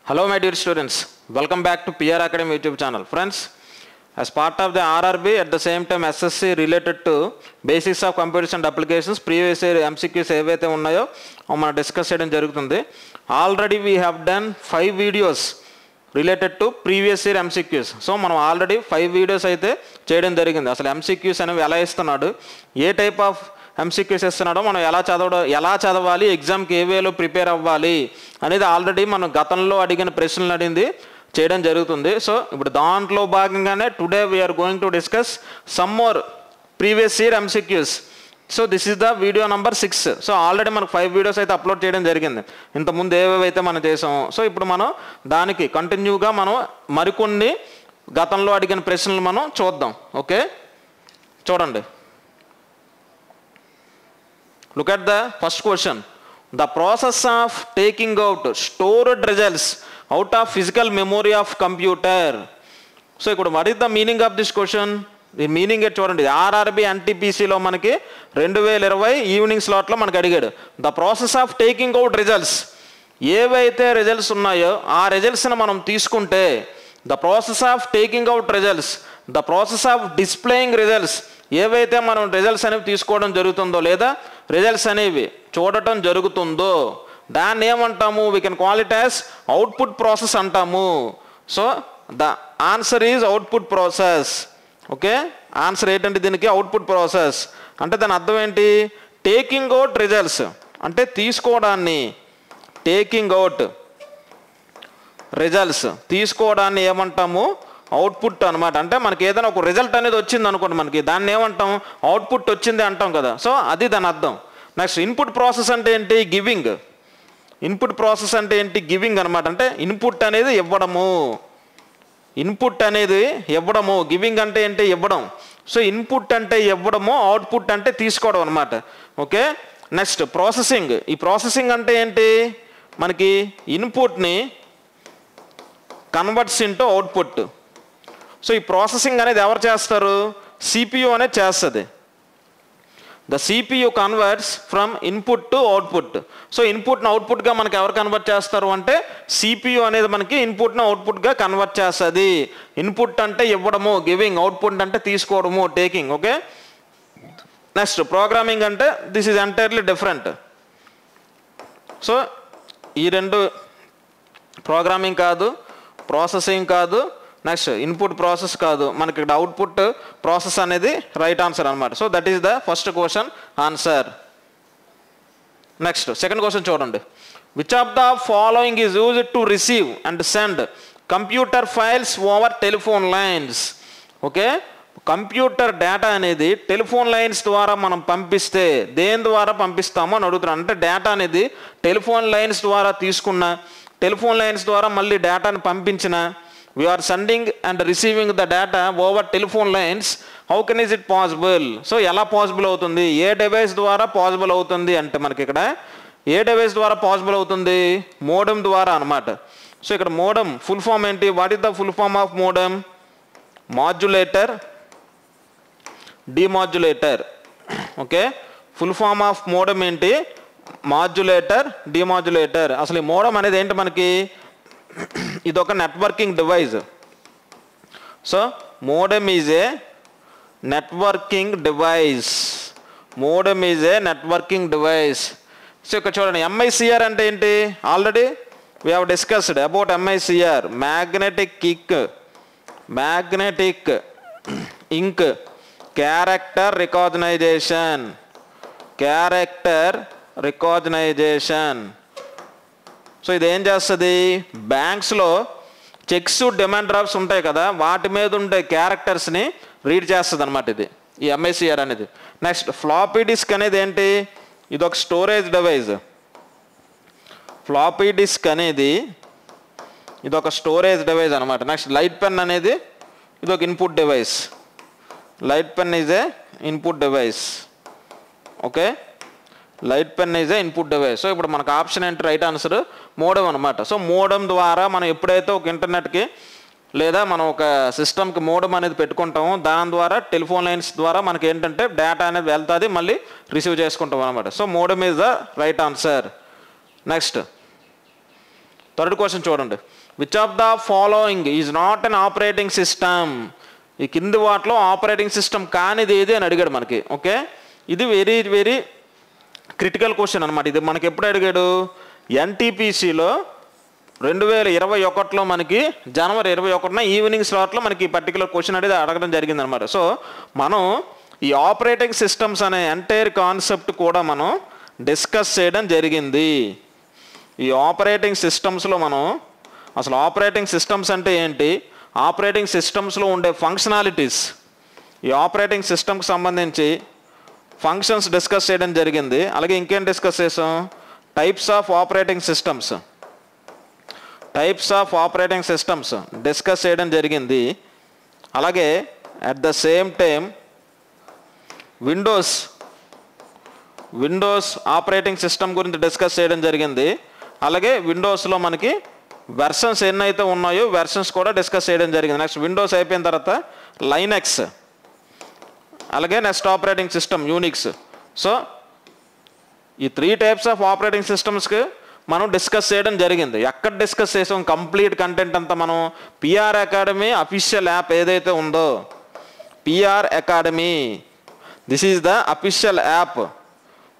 Hello my dear students, welcome back to PR Academy YouTube channel. Friends, as part of the RRB at the same time SSC related to basics of computers and applications, previous year MCQs ఏవైతే ఉన్నాయో మనం discuss చేయడం జరుగుతుంది. Already we have done 5 videos related to previous year MCQs. So మనం already 5 videos అయితే చేయడం జరిగింది. అసలు MCQs అనేవి ఎలా ఇస్తున్నాడు, ఏ టైప్ ఆఫ్ MCQs ఇస్తున్నాడో, మనం ఎలా చదవాలి, ఎగ్జామ్కి ఏ వేలో ప్రిపేర్ అవ్వాలి అనేది ఆల్రెడీ మనం గతంలో అడిగిన ప్రశ్నలు అడిగింది చేయడం జరుగుతుంది. సో ఇప్పుడు దాంట్లో భాగంగానే today we're going to discuss some more previous year MCQs. So this is the video number 6. So already మనకు 5 వీడియోస్ అయితే అప్లోడ్ చేయడం జరిగింది ఇంతకుముందు ఏవేవైతే మనం చేసామో. సో ఇప్పుడు మనం దానికి కంటిన్యూగా మనం మరికొన్ని గతంలో అడిగిన ప్రశ్నలు మనం చూద్దాం. ఓకే, చూడండి. Look at the first question. The process of taking out stored results out of physical memory of computer. So what is the meaning of this question? The meaning చూడండి, RRB NTPCలో మనకి 2020 ఈవినింగ్ స్లాట్లో మనకి అడిగాడు. The process of taking out results, ఏవైతే results ఉన్నాయో ఆ రిజల్ట్స్ని మనం తీసుకుంటే, the process of taking out results, the process of displaying results, ఏవైతే మనం రిజల్ట్స్ అనేవి తీసుకోవడం జరుగుతుందో లేదా రిజల్ట్స్ అనేవి చూడటం జరుగుతుందో దాన్ని ఏమంటాము? We can call it as output process అంటాము. So the answer is output process. Okay, answer ఏంటంటే దీనికి అవుట్పుట్ ప్రాసెస్ అంటే దాని అర్థం ఏంటి? టేకింగ్ అవుట్ రిజల్ట్స్ అంటే తీసుకోవడాన్ని, టేకింగ్ అవుట్ రిజల్ట్స్ తీసుకోవడాన్ని ఏమంటాము? అవుట్పుట్ అనమాట. అంటే మనకి ఏదైనా ఒక రిజల్ట్ అనేది వచ్చింది అనుకోండి, మనకి దాన్ని ఏమంటాం? అవుట్పుట్ వచ్చింది అంటాం కదా. సో అది దాని అర్థం. నెక్స్ట్ ఇన్పుట్ ప్రాసెస్ అంటే ఏంటి? గివింగ్. ఇన్పుట్ ప్రాసెస్ అంటే ఏంటి? గివింగ్ అనమాట. అంటే ఇన్పుట్ అనేది ఇవ్వడము, ఇన్పుట్ అనేది ఇవ్వడము. గివింగ్ అంటే ఏంటి? ఇవ్వడం. సో ఇన్పుట్ అంటే ఇవ్వడము, అవుట్పుట్ అంటే తీసుకోవడం అనమాట. Okay, next processing. ఈ ప్రాసెసింగ్ అంటే ఏంటి? మనకి ఇన్పుట్ని కన్వర్ట్స్ ఇంటూ అవుట్పుట్. సో ఈ ప్రాసెసింగ్ అనేది ఎవరు చేస్తారు? CPU అనేది చేస్తుంది. The CPU converts from input to output. So ఇన్పుట్ని అవుట్పుట్గా మనకి ఎవరు కన్వర్ట్ చేస్తారు అంటే CPU అనేది మనకి ఇన్పుట్ని అవుట్పుట్గా కన్వర్ట్ చేస్తుంది. ఇన్పుట్ అంటే ఇవ్వడము, గివింగ్. అవుట్పుట్ అంటే తీసుకోవడము, టేకింగ్. ఓకే, నెక్స్ట్ ప్రోగ్రామింగ్ అంటే this is entirely different. So ఈ రెండు ప్రోగ్రామింగ్ కాదు, ప్రాసెసింగ్ కాదు, నెక్స్ట్ ఇన్పుట్ ప్రాసెస్ కాదు, మనకి ఇక్కడ అవుట్పుట్ ప్రాసెస్ అనేది రైట్ ఆన్సర్ అనమాట. So that is the first question answer. Next second question చూడండి. Which of the following is used to receive and send computer files over telephone lines? Okay, computer data అనేది telephone lines ద్వారా మనం పంపిస్తే దేని ద్వారా పంపిస్తామో అని అడుగుతున్నాను. అంటే డేటా అనేది టెలిఫోన్ లైన్స్ ద్వారా తీసుకున్న, టెలిఫోన్ లైన్స్ ద్వారా మళ్ళీ డేటాను పంపించిన, we are sending and receiving the data over telephone lines. How can is it possible? So ఎలా పాసిబుల్ అవుతుంది? ఏ డివైస్ ద్వారా పాసిబుల్ అవుతుంది అంటే మనకి ఇక్కడ ఏ డివైస్ ద్వారా పాసిబుల్ అవుతుంది? మోడెమ్ ద్వారా అనమాట. సో ఇక్కడ మోడెమ్ ఫుల్ ఫామ్ ఏంటి? What is the full form of modem? Modulator, demodulator. Okay, full form of modem ఏంటి? Modulator, demodulator. అసలు ఈ మోడెమ్ అనేది ఏంటి మనకి? ఇది ఒక networking device. So modem is a networking device. Modem is a networking device. So ఇక్కడ చూడండి, MICR అంటే ఏంటి? Already we have discussed about MICR. Magnetic kick, magnetic ink, character recognition, character recognition. So ఇది ఏం చేస్తుంది? బ్యాంక్స్లో చెక్స్, డిమాండ్ డ్రాఫ్ట్స్ ఉంటాయి కదా, వాటి మీద ఉండే క్యారెక్టర్స్ని రీడ్ చేస్తుంది అనమాట ఇది, ఈ MICR అనేది. నెక్స్ట్ ఫ్లాపీ డిస్క్ అనేది ఏంటి? ఇది ఒక స్టోరేజ్ డివైస్. ఫ్లాపీ డిస్క్ అనేది ఇది ఒక స్టోరేజ్ డివైస్ అనమాట. నెక్స్ట్ లైట్ పెన్ అనేది ఇది ఒక input device. Light pen is a input device. Okay, light pen is a input device. So ఇప్పుడు మనకు ఆప్షన్ ఏంటి? రైట్ ఆన్సర్ మోడెమ్ అనమాట. సో మోడెమ్ ద్వారా మనం ఎప్పుడైతే ఒక ఇంటర్నెట్కి లేదా మనం ఒక సిస్టమ్కి మోడెమ్ అనేది పెట్టుకుంటామో దాని ద్వారా టెలిఫోన్ లైన్స్ ద్వారా మనకి ఏంటంటే డేటా అనేది వెళ్తుంది, మళ్ళీ రిసీవ్ చేసుకుంటాం అనమాట. So modem is the right answer. Next third question చూడండి. Which of the following is not an operating system? ఈ కింది వాటిలో ఆపరేటింగ్ సిస్టమ్ కానిది ఏది అని అడిగాడు మనకి. ఓకే, ఇది వెరీ వెరీ క్రిటికల్ క్వశ్చన్ అనమాట. ఇది మనకి ఎప్పుడు అడిగాడు? ఎన్టీపీసీలో 2021లో మనకి జనవరి 21న ఈవినింగ్ స్లాట్లో మనకి ఈ పర్టికులర్ క్వశ్చన్ అనేది అడగడం జరిగింది అనమాట. సో మనం ఈ ఆపరేటింగ్ సిస్టమ్స్ అనే ఎంటైర్ కాన్సెప్ట్ కూడా మనం డిస్కస్ చేయడం జరిగింది. ఈ ఆపరేటింగ్ సిస్టమ్స్లో మనం అసలు ఆపరేటింగ్ సిస్టమ్స్ అంటే ఏంటి, ఆపరేటింగ్ సిస్టమ్స్లో ఉండే ఫంక్షనాలిటీస్, ఈ ఆపరేటింగ్ సిస్టమ్కి సంబంధించి ఫంక్షన్స్ డిస్కస్ చేయడం జరిగింది. అలాగే ఇంకేం డిస్కస్ చేసాం? Types of operating systems discuss చేయడం జరిగింది. అలాగే at the same time Windows operating system గురించి డిస్కస్ చేయడం జరిగింది. అలాగే విండోస్లో మనకి వెర్షన్స్ ఎన్నైతే ఉన్నాయో వెర్షన్స్ కూడా డిస్కస్ చేయడం జరిగింది. నెక్స్ట్ విండోస్ అయిపోయిన తర్వాత లైనక్స్, అలాగే next operating system Unix. So ఈ 3 టైప్స్ ఆఫ్ ఆపరేటింగ్ సిస్టమ్స్కి మనం డిస్కస్ చేయడం జరిగింది. ఎక్కడ డిస్కస్ చేసాం? కంప్లీట్ కంటెంట్ అంతా మనం పిఆర్ అకాడమీ అఫీషియల్ యాప్ ఏదైతే ఉందో, PR Academy, this is the official app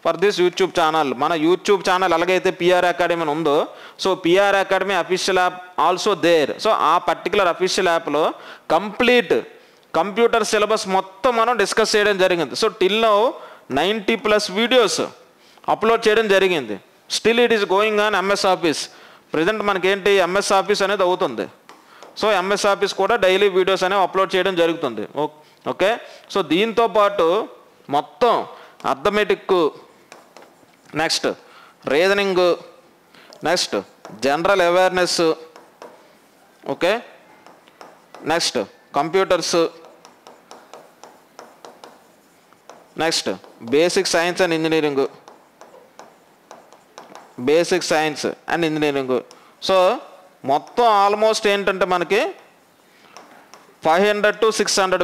for this YouTube channel. మన యూట్యూబ్ ఛానల్ ఎలాగైతే పిఆర్ అకాడమీ అని ఉందో, so PR Academy official app also there. So ఆ పర్టికులర్ అఫీషియల్ యాప్లో కంప్లీట్ కంప్యూటర్ సిలబస్ మొత్తం మనం డిస్కస్ చేయడం జరిగింది. So till now 90+ videos upload చేయడం జరిగింది. Still it is going on MS Office. Present మనకేంటి ఎంఎస్ ఆఫీస్ అనేది అవుతుంది. సో ఎంఎస్ ఆఫీస్ కూడా డైలీ వీడియోస్ అనేవి అప్లోడ్ చేయడం జరుగుతుంది. ఓకే, సో దీంతో పాటు మొత్తం arithmetic, next reasoning, next general awareness, okay, next computers, next basic science and engineering, so మొత్తం ఆల్మోస్ట్ ఏంటంటే మనకి 500 to 600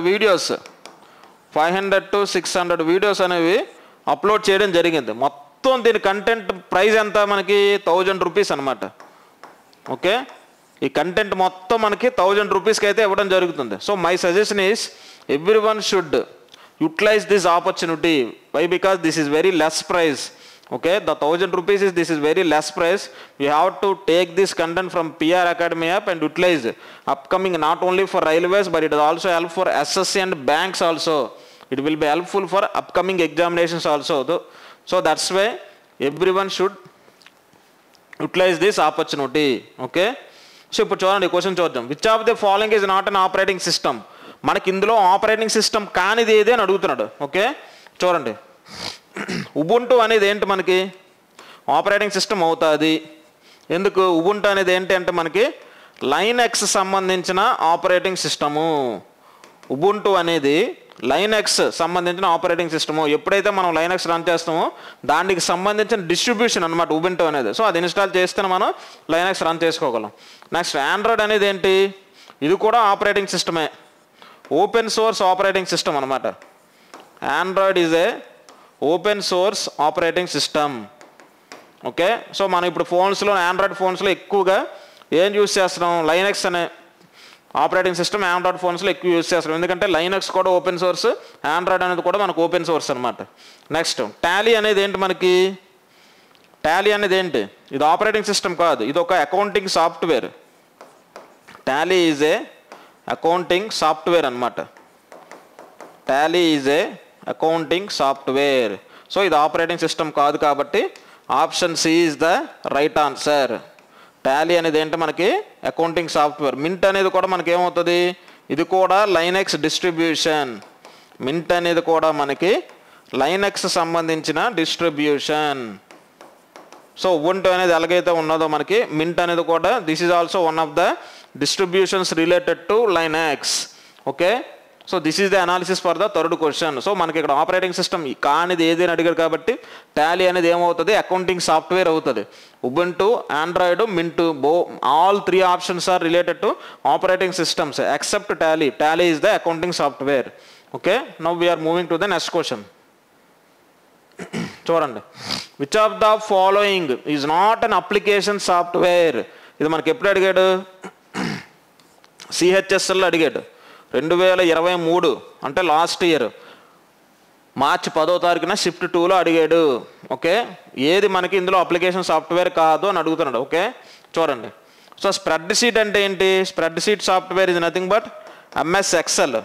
వీడియోస్ అనేవి అప్లోడ్ చేయడం జరిగింది. మొత్తం దీని కంటెంట్ ప్రైస్ ఎంత? మనకి 1000 రూపీస్ అనమాట. ఓకే, ఈ కంటెంట్ మొత్తం మనకి 1000 రూపీస్కి అయితే ఇవ్వడం జరుగుతుంది. So my suggestion is everyone should utilise this opportunity. Why? Because this is very less price. Okay, the 1000 rupees this is very less price. You have to take this content from PR Academy app and utilize upcoming, not only for railways but it is also help for SSC and banks also. It will be helpful for upcoming examinations also. So that's why everyone should utilize this opportunity. Okay, so ఇప్పుడు చూడండి question చూద్దాం. Which of the following is not an operating system? మనకి ఇందులో operating system కానిది ఏది అని అడుగుతున్నాడు. Okay, చూడండి. ఉబుంటు అనేది ఏంటి? మనకి ఆపరేటింగ్ సిస్టమ్ అవుతుంది. ఎందుకు? ఉబుంటు అనేది ఏంటి అంటే మనకి లైనక్స్ సంబంధించిన ఆపరేటింగ్ సిస్టము. ఉబుంటు అనేది లైనక్స్ సంబంధించిన ఆపరేటింగ్ సిస్టము. ఎప్పుడైతే మనం లైనక్స్ రన్ చేస్తామో దానికి సంబంధించిన డిస్ట్రిబ్యూషన్ అనమాట ఉబుంటు అనేది. సో అది ఇన్స్టాల్ చేస్తేనే మనం లైనక్స్ రన్ చేసుకోగలం. నెక్స్ట్ ఆండ్రాయిడ్ అనేది ఏంటి? ఇది కూడా ఆపరేటింగ్ సిస్టమే, ఓపెన్ సోర్స్ ఆపరేటింగ్ సిస్టమ్ అనమాట. Android is a open source operating system. Okay, so మనం ఇప్పుడు ఫోన్స్లో, ఆండ్రాయిడ్ ఫోన్స్లో ఎక్కువగా ఏం యూస్ చేస్తున్నాం? లైనక్స్ అనే ఆపరేటింగ్ సిస్టమ్ ఆండ్రాయిడ్ ఫోన్స్లో ఎక్కువ యూస్ చేస్తున్నాం. ఎందుకంటే లైనక్స్ కూడా ఓపెన్ సోర్స్, ఆండ్రాయిడ్ అనేది కూడా మనకు ఓపెన్ సోర్స్ అనమాట. నెక్స్ట్ టాలీ అనేది ఏంటి? మనకి టాలీ అనేది ఏంటి? ఇది ఆపరేటింగ్ సిస్టమ్ కాదు, ఇది ఒక accounting software. Tally is a accounting software అనమాట. Tally is a accounting software. So ఇది ఆపరేటింగ్ సిస్టమ్ కాదు కాబట్టి option C is the right answer. Tally అనేది ఏంటి? మనకి అకౌంటింగ్ సాఫ్ట్వేర్. మింట్ అనేది కూడా మనకి ఏమవుతుంది? ఇది కూడా లైనక్స్ డిస్ట్రిబ్యూషన్. మింట్ అనేది కూడా మనకి లైనక్స్ సంబంధించిన డిస్ట్రిబ్యూషన్. సో ఉబుంటు అనేది ఎలాగైతే ఉన్నదో మనకి మింట్ అనేది కూడా this is also one of the distributions related to Linux. Okay, so this is the analysis for the third question. So మనకి ఇక్కడ ఆపరేటింగ్ సిస్టమ్ కానిది ఏది అని అడిగారు కాబట్టి టాలీ అనేది ఏమవుతుంది? అకౌంటింగ్ సాఫ్ట్వేర్ అవుతుంది. Ubuntu, Android, Mint, all 3 options are related to operating systems except Tally. Tally is the accounting software. Okay, now we're moving to the next question. చూడండి. Which of the following is not an application software? ఇది మనకి ఎప్పుడు అడిగాడు? సిహెచ్ఎస్ఎల్లో అడిగాడు 2023 అంటే last year మార్చి 10వ తారీఖున shift 2లో అడిగాడు. ఓకే, ఏది మనకి ఇందులో అప్లికేషన్ సాఫ్ట్వేర్ కాదు అని అడుగుతున్నాడు. ఓకే, చూడండి. సో స్ప్రెడ్ షీట్ అంటే ఏంటి? Spread sheet software is nothing but MS Excel.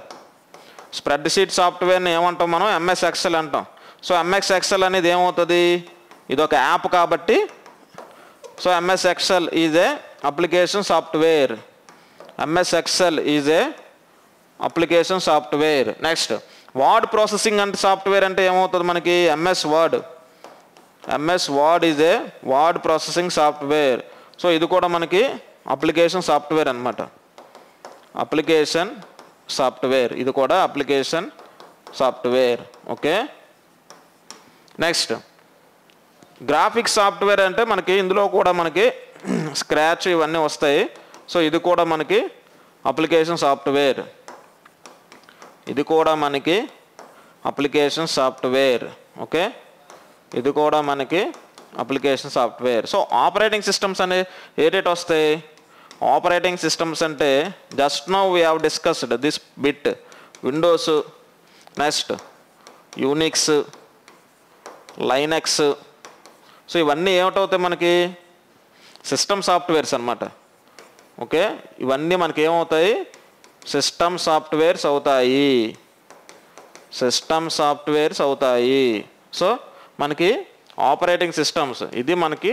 Spread sheet సాఫ్ట్వేర్ని ఏమంటాం మనం? ఎంఎస్ ఎక్సెల్ అంటాం. సో ఎంఎస్ ఎక్సెల్ అనేది ఏమవుతుంది? ఇది ఒక యాప్ కాబట్టి so MS Excel is a application software. MS Excel is a application software. Next word processing అంటే సాఫ్ట్వేర్ అంటే ఏమవుతుంది మనకి? MS word. MS word is a word processing software. So ఇది కూడా మనకి అప్లికేషన్ సాఫ్ట్వేర్ అనమాట. అప్లికేషన్ సాఫ్ట్వేర్, ఇది కూడా application software. Okay, next graphics software అంటే మనకి ఇందులో కూడా మనకి స్క్రాచ్ ఇవన్నీ వస్తాయి. సో ఇది కూడా మనకి అప్లికేషన్ సాఫ్ట్వేర్. ఇది కూడా మనకి అప్లికేషన్ సాఫ్ట్వేర్. ఓకే, ఇది కూడా మనకి application software. So operating systems అనే ఏటేటి వస్తాయి? ఆపరేటింగ్ సిస్టమ్స్ అంటే just now we have discussed this bit. Windows, next Unix, Linux. So ఇవన్నీ ఏమిటవుతాయి మనకి? సిస్టమ్ సాఫ్ట్వేర్స్ అనమాట. ఓకే, ఇవన్నీ మనకి ఏమవుతాయి? సిస్టమ్ సాఫ్ట్వేర్స్ అవుతాయి. సిస్టమ్ సాఫ్ట్వేర్స్ అవుతాయి. సో మనకి ఆపరేటింగ్ సిస్టమ్స్ ఇది మనకి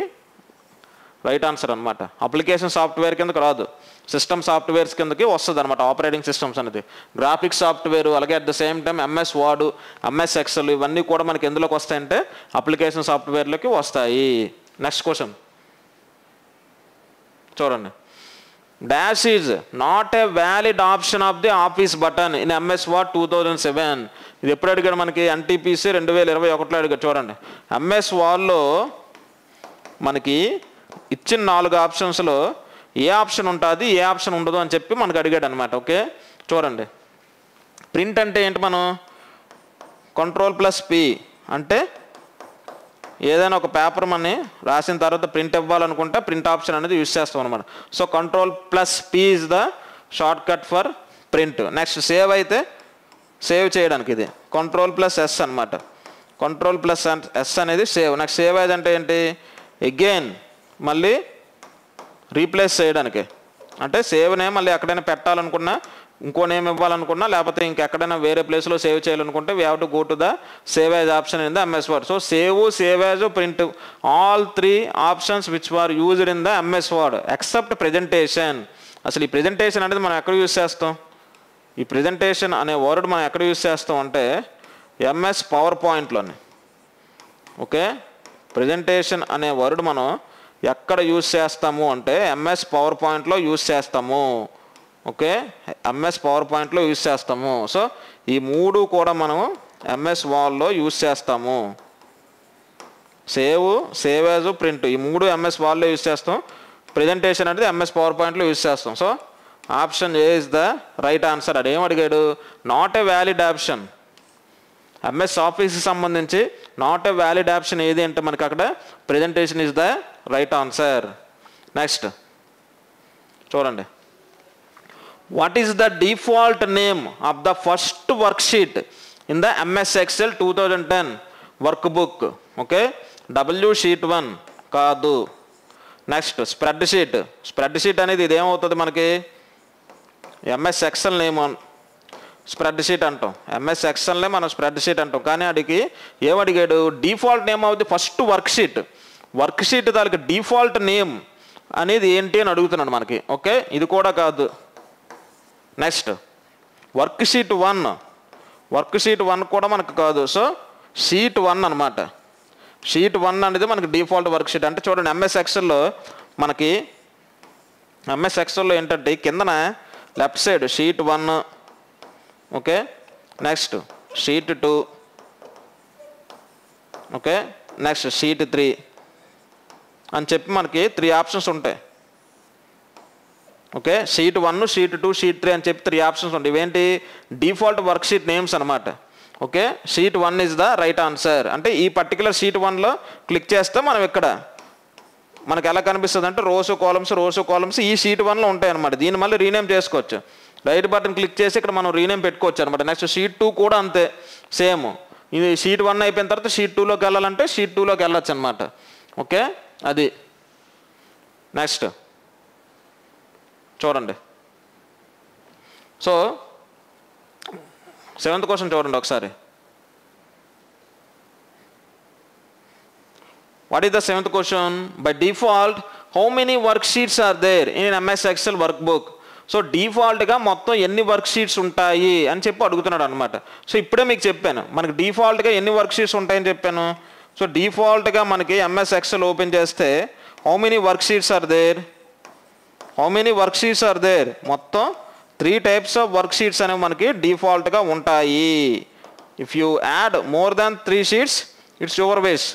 రైట్ ఆన్సర్ అనమాట. అప్లికేషన్ సాఫ్ట్వేర్ కిందకి రాదు, సిస్టమ్ సాఫ్ట్వేర్స్ కిందకి వస్తుంది అనమాట ఆపరేటింగ్ సిస్టమ్స్ అనేది. గ్రాఫిక్స్ సాఫ్ట్వేర్, అలాగే at the same time MS word, MS Excel ఇవన్నీ కూడా మనకి ఎందులోకి వస్తాయంటే అప్లికేషన్ సాఫ్ట్వేర్లోకి వస్తాయి. నెక్స్ట్ క్వశ్చన్ చూడండి. Dash is not a valid option of the office button in MS word 2007. ఇది ఎప్పుడు అడిగాడు మనకి? ఎన్టీపీసీ 2021లో అడిగాడు. చూడండి, ఎంఎస్ వర్డ్లో మనకి ఇచ్చిన 4 ఆప్షన్స్లో ఏ ఆప్షన్ ఉంటుంది, ఏ ఆప్షన్ ఉండదు అని చెప్పి మనకు అడిగాడు అనమాట. ఓకే, చూడండి. ప్రింట్ అంటే ఏంటి? మనం Ctrl+P అంటే ఏదైనా ఒక పేపర్ మని రాసిన తర్వాత ప్రింట్ ఇవ్వాలనుకుంటే ప్రింట్ ఆప్షన్ అనేది యూజ్ చేస్తాం అనమాట. So Ctrl+P is the short cut for print. Next save అయితే సేవ్ చేయడానికి ఇది Ctrl+S అనమాట. Ctrl+S అనేది సేవ్. నెక్స్ట్ సేవ్ అంటే ఏంటి? అగైన్ మళ్ళీ రీప్లేస్ చేయడానికి. అంటే సేవ్నే మళ్ళీ ఎక్కడైనా పెట్టాలనుకున్నా, ఇంకో నేమ్ ఇవ్వాలనుకున్నా, లేకపోతే ఇంకెక్కడైనా వేరే ప్లేస్లో సేవ్ చేయాలనుకుంటే we have to go to the save as option in the MS Word. So save as, print, all 3 options which are used in the MS Word except presentation. అసలు ఈ ప్రెజెంటేషన్ అనేది మనం ఎక్కడ యూజ్ చేస్తాం? ఈ presentation అనే word మనం ఎక్కడ యూజ్ చేస్తాం అంటే ఎంఎస్ పవర్ పాయింట్లోనే. ఓకే, ప్రెజెంటేషన్ అనే వర్డ్ మనం ఎక్కడ యూజ్ చేస్తాము అంటే ఎంఎస్ పవర్ పాయింట్లో యూజ్ చేస్తాము. ఓకే, ఎంఎస్ పవర్ పాయింట్లో యూజ్ చేస్తాము. సో ఈ 3 కూడా మనం ఎంఎస్ వర్డ్లో యూజ్ చేస్తాము. సేవ్ యాజ్, ప్రింట్ ఈ 3 ఎంఎస్ వర్డ్లో యూజ్ చేస్తాం. ప్రెజెంటేషన్ అనేది ఎంఎస్ పవర్ పాయింట్లో యూజ్ చేస్తాం. So option A is the right answer. అదేం అడిగాడు? Not a valid option. MS ఆఫీస్కి సంబంధించి నాట్ ఏ వ్యాలిడ్ ఆప్షన్ ఏది అంటే మనకి అక్కడ presentation is the right answer. Next చూడండి. What is the default name of the first worksheet in the MS Excel 2010 workbook? Okay, W-Sheet-1 కాదు. Next spreadsheet. Spreadsheet అనేది ఇదేమవుతుంది మనకి? MS Excel name spreadsheet అంటాం. MS ఎక్సెల్నే మనం spreadsheet అంటాం. కానీ అడిగి ఏమడిగాడు? Default name of the first worksheet. Worksheet దానికి డిఫాల్ట్ నేమ్ అనేది ఏంటి అని అడుగుతున్నాడు మనకి. ఓకే, ఇది కూడా కాదు. Next Worksheet-1. Worksheet-1 కూడా మనకు కాదు. సో Sheet-1 అనమాట. Sheet-1 అనేది మనకి డిఫాల్ట్ వర్క్ షీట్. అంటే చూడండి, ఎంఎస్ ఎక్సెల్లో మనకి ఏంటంటే కిందన left side Sheet-1, okay, next Sheet-2, okay, next Sheet-3 అని చెప్పి మనకి 3 ఆప్షన్స్ ఉంటాయి. ఓకే, Sheet-1, Sheet-2, Sheet-3 అని చెప్పి 3 ఆప్షన్స్ ఉంటాయి. ఇవేంటి? డిఫాల్ట్ వర్క్ షీట్ నేమ్స్ అనమాట. Okay, Sheet-1 is the right answer. అంటే ఈ పర్టికులర్ Sheet-1లో క్లిక్ చేస్తే మనం ఇక్కడ మనకు ఎలా కనిపిస్తుంది అంటే రోస్ కాలమ్స్ ఈ షీట్ 1లో ఉంటాయి అనమాట. దీన్ని మళ్ళీ రీనేమ్ చేసుకోవచ్చు. రైట్ బటన్ క్లిక్ చేసి ఇక్కడ మనం రీనేమ్ పెట్టుకోవచ్చు అనమాట. నెక్స్ట్ షీట్ 2 కూడా అంతే సేమ్. ఇది షీట్ 1 అయిపోయిన తర్వాత షీట్ 2లోకి వెళ్ళాలంటే షీట్ 2లోకి వెళ్ళొచ్చు అనమాట. ఓకే, అది నెక్స్ట్ చూడండి. సో 7th క్వశ్చన్ చూడండి ఒకసారి. What is the 7th question? By default how many work sheets are there in MS Excel work book? So డిఫాల్ట్గా మొత్తం ఎన్ని వర్క్ షీట్స్ ఉంటాయి అని చెప్పి అడుగుతున్నాడు అనమాట. సో ఇప్పుడే మీకు చెప్పాను మనకి డిఫాల్ట్గా ఎన్ని వర్క్ షీట్స్ ఉంటాయని చెప్పాను. సో డిఫాల్ట్గా మనకి ఎంఎస్ ఎక్సెల్ ఓపెన్ చేస్తే how many work sheets are there మొత్తం 3 టైప్స్ ఆఫ్ వర్క్ షీట్స్ అనేవి మనకి డిఫాల్ట్గా ఉంటాయి. If you add more than 3 sheets it's your ways.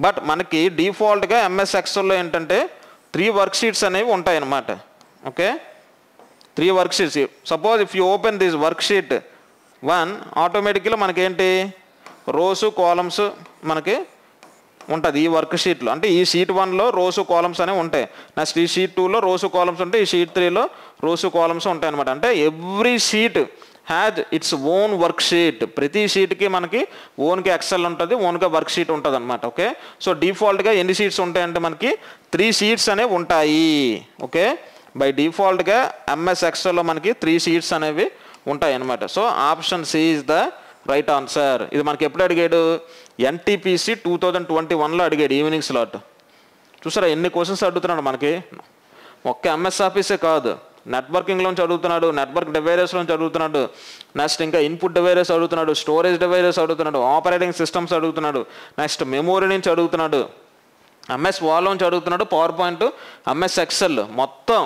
But మనకి డిఫాల్ట్గా ఎంఎస్ ఎక్సెల్లో ఏంటంటే 3 వర్క్ షీట్స్ అనేవి ఉంటాయి అన్నమాట. Okay, 3 work sheets. Suppose if you open this work sheet 1 ఆటోమేటిక్గా మనకేంటి రోస్ కాలమ్స్ మనకి ఉంటుంది ఈ వర్క్ షీట్లో. అంటే ఈ షీట్ 1లో రోస్ కాలమ్స్ అనేవి ఉంటాయి. నెక్స్ట్ ఈ షీట్ 2లో రోస్ కాలమ్స్ ఉంటాయి. ఈ షీట్ 3లో రోస్ కాలమ్స్ ఉంటాయి అనమాట. అంటే every sheet has its own work sheet. ప్రతి షీట్కి మనకి ఓన్గా ఎక్సెల్ ఉంటుంది, ఓన్గా వర్క్ షీట్ ఉంటుంది అనమాట. ఓకే, సో డిఫాల్ట్గా ఎన్ని షీట్స్ ఉంటాయంటే మనకి 3 షీట్స్ అనేవి ఉంటాయి. ఓకే, బై డిఫాల్ట్గా ఎంఎస్ ఎక్సెల్లో మనకి 3 షీట్స్ అనేవి ఉంటాయి అన్నమాట. So option C is the right answer. ఇది మనకి ఎప్పుడు అడిగాడు? ఎన్టీపీసీ 2021లో అడిగాడు ఈవినింగ్ స్లాట్. చూసారా ఎన్ని క్వశ్చన్స్ అడుగుతున్నాడు మనకి. ఒక్క ఎంఎస్ ఆఫీసే కాదు, నెట్వర్కింగ్లోంచి అడుగుతున్నాడు, నెట్వర్క్ డివైజెస్లోంచి అడుగుతున్నాడు, నెక్స్ట్ ఇంకా ఇన్పుట్ డివైజెస్ అడుగుతున్నాడు, స్టోరేజ్ డివైజెస్ అడుగుతున్నాడు, ఆపరేటింగ్ సిస్టమ్స్ అడుగుతున్నాడు, నెక్స్ట్ మెమోరీ నుంచి అడుగుతున్నాడు, ఎంఎస్ వాల్లోంచి అడుగుతున్నాడు, పవర్ పాయింట్, ఎంఎస్ ఎక్సెల్, మొత్తం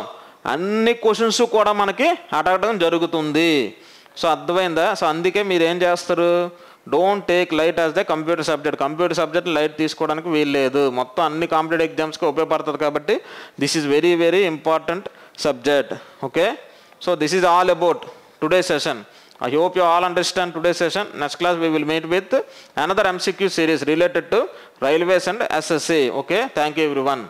అన్ని క్వశ్చన్స్ కూడా మనకి అడగడం జరుగుతుంది. సో అర్థమైందా? సో అందుకే మీరు ఏం చేస్తారు, don't take light as the computer subject light తీసుకోవడానికి వీల్లేదు. మొత్తం అన్ని కాంపిటేటివ్ ఎగ్జామ్స్కి ఉపయోగపడుతుంది కాబట్టి this is very very important subject. Okay, so this is all about today's session. I hope you all understand today's session. Next class we will meet with another MCQ series related to railways and SSC. Okay, thank you everyone.